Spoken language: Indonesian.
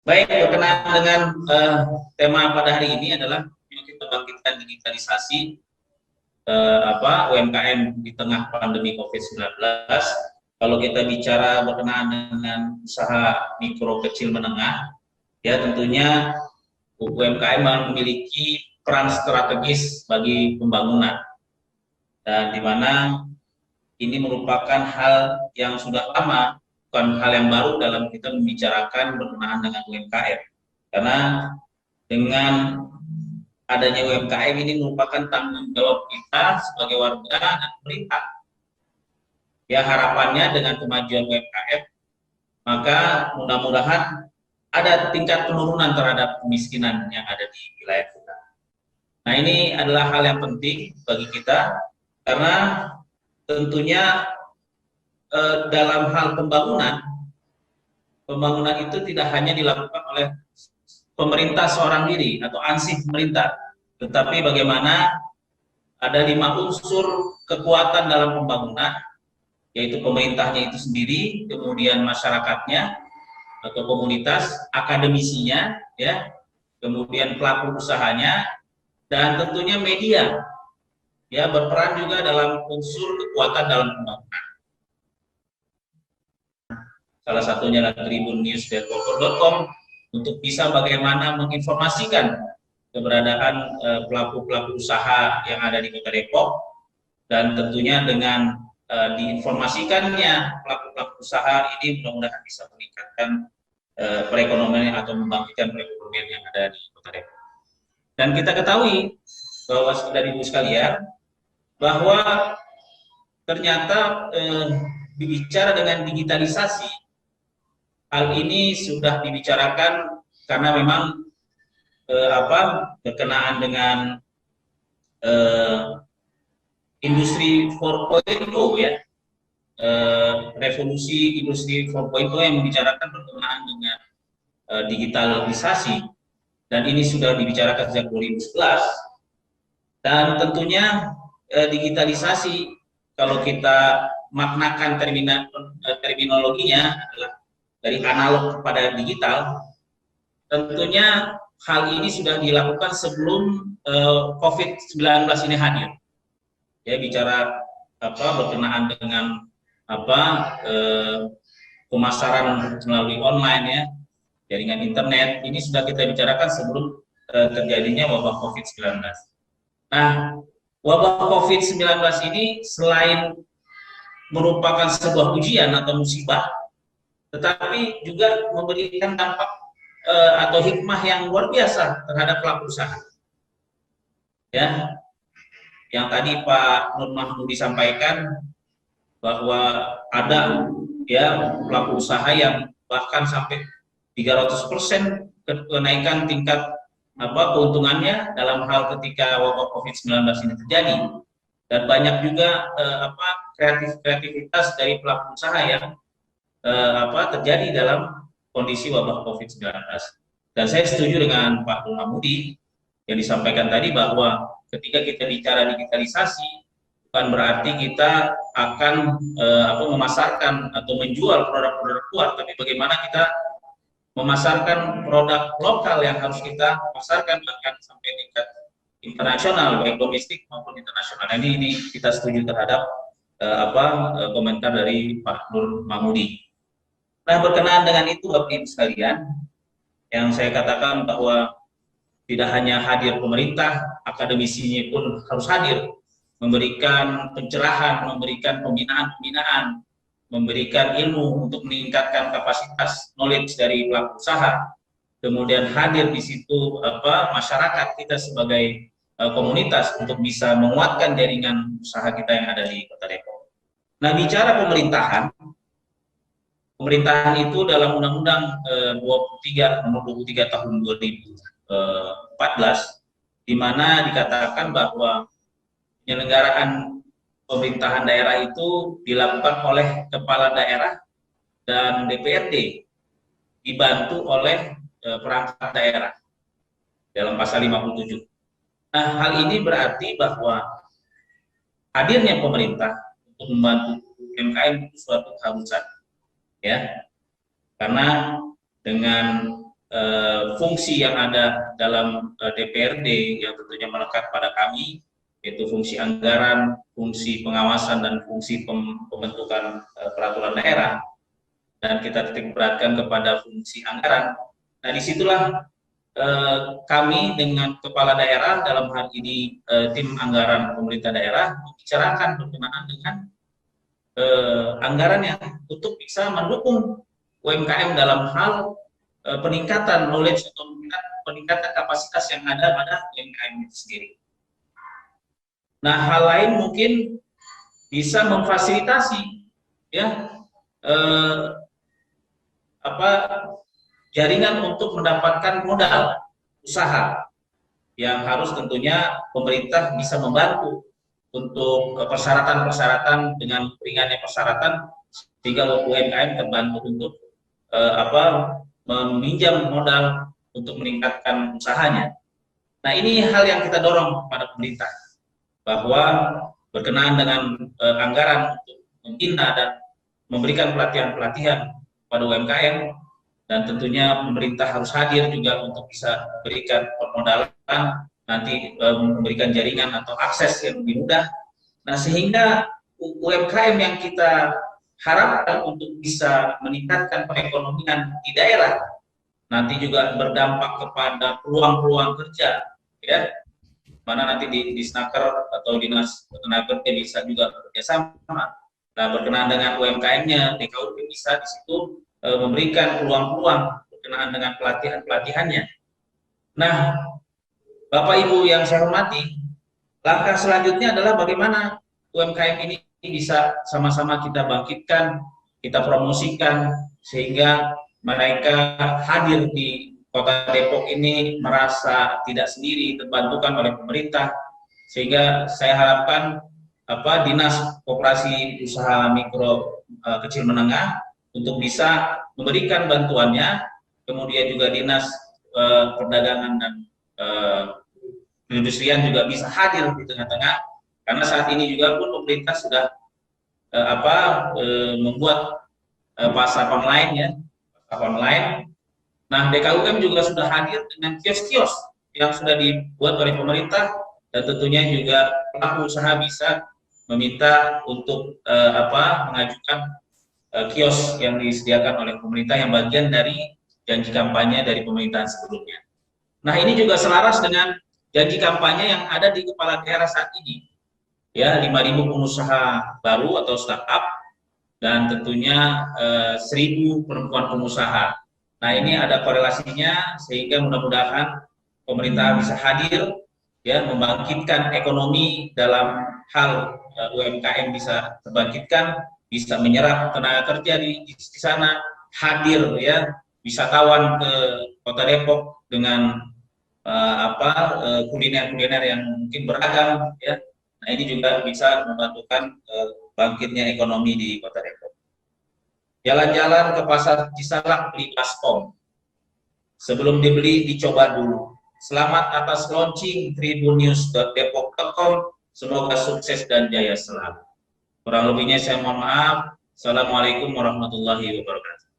Baik, berkenaan dengan tema pada hari ini adalah kita bangkitkan digitalisasi UMKM di tengah pandemi COVID-19. Kalau kita bicara berkenaan dengan usaha mikro kecil menengah, ya tentunya UMKM memiliki peran strategis bagi pembangunan, dan di mana ini merupakan hal yang sudah lama, bukan hal yang baru dalam kita membicarakan berkenaan dengan UMKM. Karena dengan adanya UMKM ini merupakan tanggung jawab kita sebagai warga dan pemerintah. Ya, harapannya dengan kemajuan UMKM, maka mudah-mudahan ada tingkat penurunan terhadap kemiskinan yang ada di wilayah kita. Nah, ini adalah hal yang penting bagi kita, karena tentunya dalam hal pembangunan itu tidak hanya dilakukan oleh pemerintah seorang diri atau ansih pemerintah, tetapi bagaimana ada 5 unsur kekuatan dalam pembangunan, yaitu pemerintahnya itu sendiri, kemudian masyarakatnya atau komunitas, akademisinya, ya, kemudian pelaku usahanya, dan tentunya media, ya, berperan juga dalam unsur kekuatan dalam pembangunan. Salah satunya adalah tribunnews.com untuk bisa bagaimana menginformasikan keberadaan pelaku-pelaku usaha yang ada di Kota Depok, dan tentunya dengan diinformasikannya pelaku-pelaku usaha ini mudah-mudahan bisa meningkatkan perekonomian atau membangkitkan perekonomian yang ada di Kota Depok. Dan kita ketahui bahwa dari ibu sekalian bahwa ternyata bicara dengan digitalisasi, hal ini sudah dibicarakan karena memang berkenaan dengan industri 4.0, ya, revolusi industri 4.0 yang membicarakan berkenaan dengan digitalisasi, dan ini sudah dibicarakan sejak 2011. Dan tentunya digitalisasi, kalau kita maknakan terminologinya adalah dari analog kepada digital. Tentunya hal ini sudah dilakukan sebelum COVID-19 ini hadir. Ya, bicara berkenaan dengan pemasaran melalui online, ya, jaringan internet, ini sudah kita bicarakan sebelum terjadinya wabah COVID-19. Nah, wabah COVID-19 ini selain merupakan sebuah ujian atau musibah, tetapi juga memberikan dampak atau hikmah yang luar biasa terhadap pelaku usaha. Ya, yang tadi Pak Nur Mahmudi sampaikan bahwa ada, ya, pelaku usaha yang bahkan sampai 300% kenaikan tingkat keuntungannya dalam hal ketika wabah COVID-19 ini terjadi. Dan banyak juga kreativitas dari pelaku usaha yang terjadi dalam kondisi wabah COVID-19. Dan saya setuju dengan Pak Mahmudi yang disampaikan tadi bahwa ketika kita bicara digitalisasi, bukan berarti kita akan memasarkan atau menjual produk-produk luar, tapi bagaimana kita memasarkan produk lokal yang harus kita pasarkan bahkan sampai tingkat internasional, baik domestik maupun internasional. Ini kita setuju terhadap komentar dari Pak Nur Mahmudi. Nah, berkenaan dengan itu, Bapak Ibu sekalian, yang saya katakan bahwa tidak hanya hadir pemerintah, akademisinya pun harus hadir, memberikan pencerahan, memberikan pembinaan, memberikan ilmu untuk meningkatkan kapasitas knowledge dari pelaku usaha. Kemudian hadir di situ masyarakat kita sebagai komunitas untuk bisa menguatkan jaringan usaha kita yang ada di Kota Depok. Nah, bicara pemerintahan itu dalam Undang-Undang 23 nomor 23 tahun 2014, di mana dikatakan bahwa penyelenggaraan pemerintahan daerah itu dilakukan oleh kepala daerah dan DPRD dibantu oleh perangkat daerah dalam pasal 57. Nah, hal ini berarti bahwa hadirnya pemerintah untuk membantu UMKM itu suatu keharusan, ya, karena dengan fungsi yang ada dalam DPRD yang tentunya melekat pada kami, yaitu fungsi anggaran, fungsi pengawasan, dan fungsi pembentukan peraturan daerah, dan kita titik beratkan kepada fungsi anggaran. Nah, disitulah kami dengan kepala daerah, dalam hal ini tim anggaran pemerintah daerah, membicarakan berkenaan dengan anggaran yang untuk bisa mendukung UMKM dalam hal peningkatan knowledge atau peningkatan kapasitas yang ada pada UMKM itu sendiri. Nah, hal lain mungkin bisa memfasilitasi ya jaringan untuk mendapatkan modal usaha, yang harus tentunya pemerintah bisa membantu untuk persyaratan-persyaratan dengan ringannya persyaratan, sehingga UMKM terbantu untuk meminjam modal untuk meningkatkan usahanya. Nah, ini hal yang kita dorong kepada pemerintah, bahwa berkenaan dengan anggaran untuk membina dan memberikan pelatihan-pelatihan pada UMKM, dan tentunya pemerintah harus hadir juga untuk bisa berikan permodalan, nanti memberikan jaringan atau akses yang lebih mudah. Nah, sehingga UMKM yang kita harapkan untuk bisa meningkatkan perekonomian di daerah, nanti juga berdampak kepada peluang-peluang kerja, ya, mana nanti di Snaker atau Dinas Tenaga Kerja bisa juga bekerjasama. Nah, berkenaan dengan UMKM-nya, DKUP bisa di situ memberikan peluang-peluang berkenaan dengan pelatihan-pelatihannya. Nah, Bapak Ibu yang saya hormati, langkah selanjutnya adalah bagaimana UMKM ini bisa sama-sama kita bangkitkan, kita promosikan, sehingga mereka hadir di Kota Depok ini merasa tidak sendiri, terbantukan oleh pemerintah, sehingga saya harapkan Dinas Koperasi Usaha Mikro Kecil Menengah untuk bisa memberikan bantuannya, kemudian juga Dinas Perdagangan dan Perindustrian juga bisa hadir di tengah-tengah, karena saat ini juga pun pemerintah sudah membuat pasar online, ya, pasar online. Nah, DKUM juga sudah hadir dengan kios-kios yang sudah dibuat oleh pemerintah, dan tentunya juga pelaku usaha bisa meminta untuk mengajukan kios yang disediakan oleh pemerintah yang bagian dari janji kampanye dari pemerintahan sebelumnya. Nah, ini juga selaras dengan janji kampanye yang ada di kepala daerah saat ini, ya, 5.000 pengusaha baru atau startup, dan tentunya 1.000 perempuan pengusaha. Nah, ini ada korelasinya, sehingga mudah-mudahan pemerintah bisa hadir, ya, membangkitkan ekonomi dalam hal UMKM bisa terbangkitkan, bisa menyerap tenaga kerja di sana, hadir, ya, wisatawan ke Kota Depok dengan kuliner-kuliner yang mungkin beragam, ya. Nah, ini juga bisa membantukan bangkitnya ekonomi di Kota Depok. Jalan-jalan ke pasar Cisalak beli baskom, sebelum dibeli dicoba dulu. Selamat atas launching tribunnews.depok.com, semoga sukses dan jaya selalu. Kurang lebihnya saya mohon maaf. Assalamualaikum warahmatullahi wabarakatuh.